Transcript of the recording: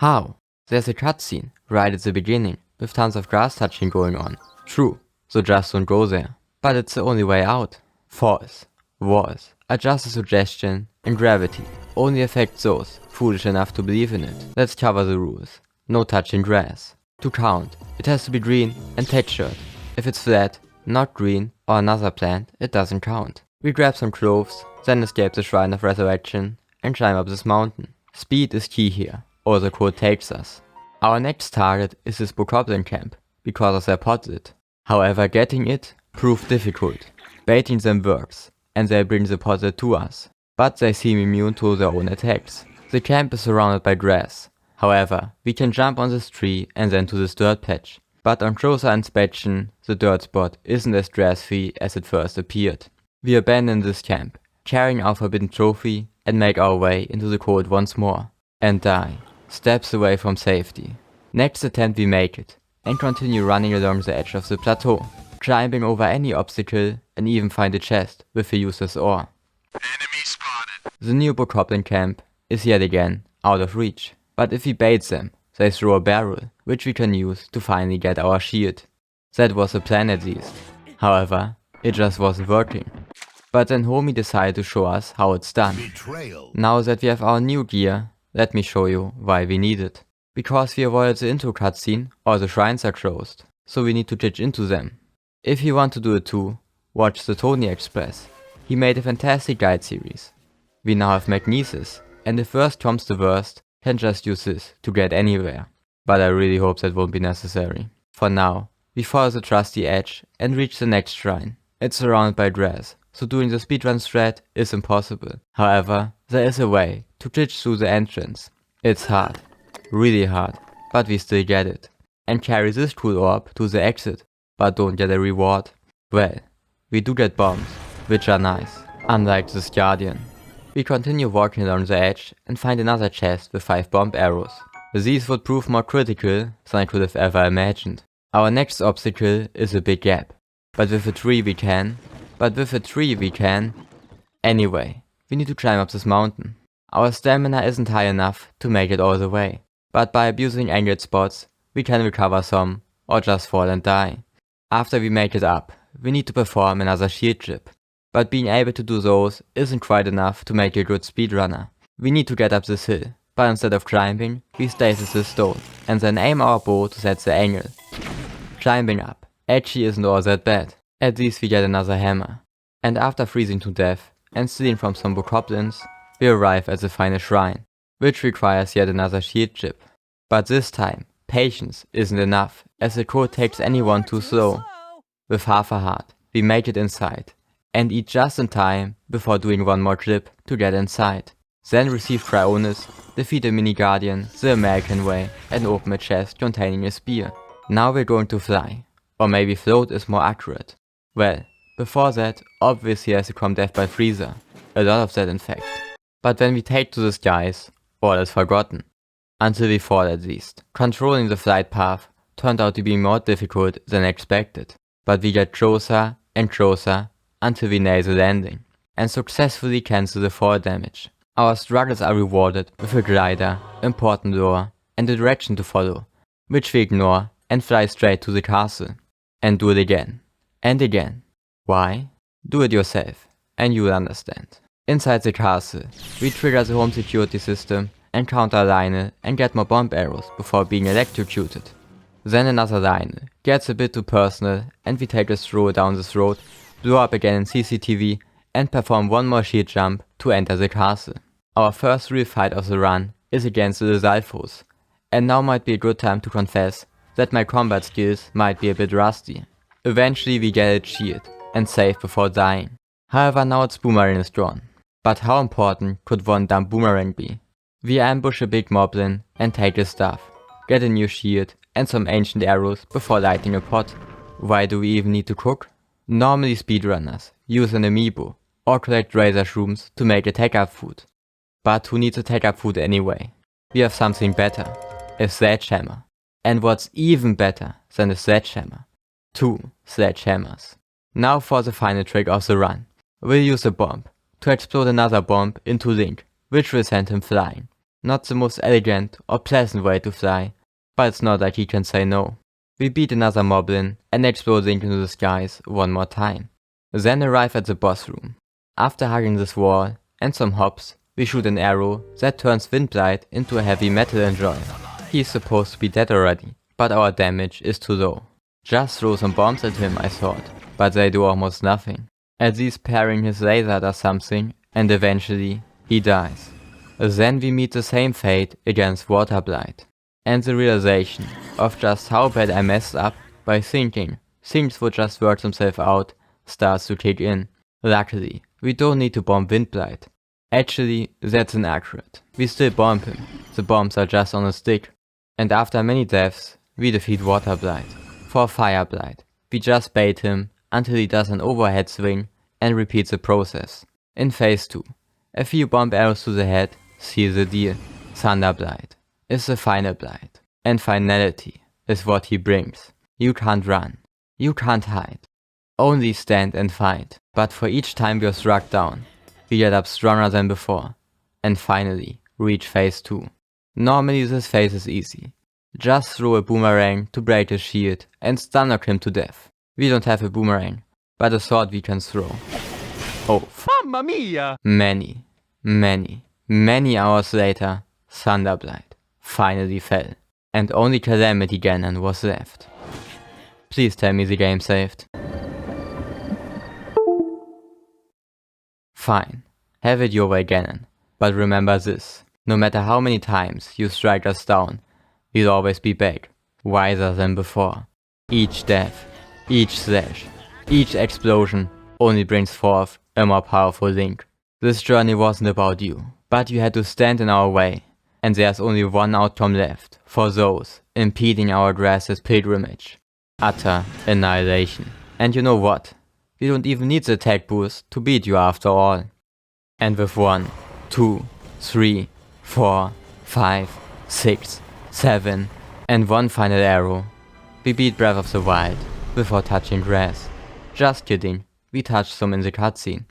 How? There's a cutscene right at the beginning with tons of grass touching going on. True, so just don't go there. But it's the only way out. False. Walls are just a suggestion, and gravity only affects those foolish enough to believe in it. Let's cover the rules. No touching grass. To count, it has to be green and textured. If it's flat, not green, or another plant, it doesn't count. We grab some clothes, then escape the Shrine of Resurrection, and climb up this mountain. Speed is key here, or the code takes us. Our next target is this bokoblin camp, because of their posit. However, getting it proved difficult. Baiting them works, and they bring the posit to us, but they seem immune to their own attacks. The camp is surrounded by grass. However, we can jump on this tree and then to this dirt patch. But on closer inspection, the dirt spot isn't as grass-free as it first appeared. We abandon this camp, carrying our forbidden trophy, and make our way into the cold once more, and die, steps away from safety. Next attempt we make it, and continue running along the edge of the plateau, climbing over any obstacle, and even find a chest with a useless ore. Enemy spotted. The new bokoblin camp is yet again out of reach, but if we bait them, they throw a barrel, which we can use to finally get our shield. That was the plan at least. However, it just wasn't working. But then Homie decided to show us how it's done. Betrayal. Now that we have our new gear, let me show you why we need it. Because we avoided the intro cutscene, all the shrines are closed, so we need to glitch into them. If you want to do it too, watch the Tony Express. He made a fantastic guide series. We now have magnesis, and if worst comes to worst, can just use this to get anywhere. But I really hope that won't be necessary. For now, we follow the trusty edge and reach the next shrine. It's surrounded by grass, so doing the speedrun strat is impossible. However, there is a way to glitch through the entrance. It's hard, really hard, but we still get it. And carry this cool orb to the exit, but don't get a reward. Well, we do get bombs, which are nice, unlike this guardian. We continue walking along the edge and find another chest with 5 bomb arrows. These would prove more critical than I could have ever imagined. Our next obstacle is a big gap. But with a tree we can. Anyway, we need to climb up this mountain. Our stamina isn't high enough to make it all the way. But by abusing angled spots, we can recover some, or just fall and die. After we make it up, we need to perform another shield chip. But being able to do those isn't quite enough to make a good speedrunner. We need to get up this hill, but instead of climbing, we stasis the stone, and then aim our bow to set the angle. Climbing up actually isn't all that bad. At least we get another hammer. And after freezing to death, and stealing from some bokoblins, we arrive at the final shrine, which requires yet another shield chip. But this time, patience isn't enough, as the code takes anyone too slow. With half a heart, we make it inside, and eat just in time before doing one more clip to get inside. Then receive Cryonis, defeat a mini guardian the American way, and open a chest containing a spear. Now we're going to fly. Or maybe float is more accurate. Well, before that, obviously has to come death by freezer. A lot of that in fact. But when we take to the skies, all is forgotten. Until we fall at least. Controlling the flight path turned out to be more difficult than expected. But we get closer and closer until we nail the landing, and successfully cancel the fall damage. Our struggles are rewarded with a glider, important lore, and a direction to follow, which we ignore and fly straight to the castle. And do it again. And again. Why? Do it yourself, and you'll understand. Inside the castle, we trigger the home security system, encounter Lionel and get more bomb arrows before being electrocuted. Then another Lionel gets a bit too personal, and we take a stroll down this road, blow up again in CCTV, and perform one more shield jump to enter the castle. Our first real fight of the run is against the Zalfos, and now might be a good time to confess that my combat skills might be a bit rusty. Eventually we get a shield, and save before dying. However, now its boomerang is drawn. But how important could one dumb boomerang be? We ambush a big moblin and take his stuff, get a new shield and some ancient arrows before lighting a pot. Why do we even need to cook? Normally speedrunners use an amiibo or collect razor shrooms to make attack up food. But who needs attack up food anyway? We have something better, a sledgehammer. And what's even better than a sledgehammer? 2 sledgehammers. Now for the final trick of the run. We'll use a bomb to explode another bomb into Link, which will send him flying. Not the most elegant or pleasant way to fly, but it's not like he can say no. We beat another moblin and explode into the skies one more time. Then arrive at the boss room. After hugging this wall and some hops, we shoot an arrow that turns Windblight into a heavy metal enjoy. He's supposed to be dead already, but our damage is too low. Just throw some bombs at him, I thought, but they do almost nothing. At least pairing his laser does something, and eventually he dies. Then we meet the same fate against Waterblight. And the realization of just how bad I messed up by thinking things would just work themselves out starts to kick in. Luckily, we don't need to bomb Windblight. Actually, that's inaccurate. We still bomb him, the bombs are just on a stick. And after many deaths, we defeat Waterblight. For Fireblight, we just bait him until he does an overhead swing and repeats the process. In phase 2, a few bomb arrows to the head seal the deal. Thunderblight is the final blight, and finality is what he brings. You can't run, you can't hide, only stand and fight. But for each time we are struck down, we get up stronger than before, and finally reach phase 2. Normally this phase is easy. Just throw a boomerang to break his shield and stun him to death. We don't have a boomerang, but a sword we can throw. Oh, Mamma mia! Many hours later, Thunderblight finally fell, and only Calamity Ganon was left. Please tell me the game saved. Fine, have it your way, Ganon, but remember this: no matter how many times you strike us down, we'll always be back, wiser than before. Each death, each slash, each explosion only brings forth a more powerful Link. This journey wasn't about you, but you had to stand in our way, and there's only one outcome left for those impeding our grassless pilgrimage: utter annihilation. And you know what? We don't even need the attack boost to beat you after all. And with 1, 2, 3, 4, 5, 6, 7, and one final arrow, we beat Breath of the Wild without touching grass. Just kidding, we touched some in the cutscene.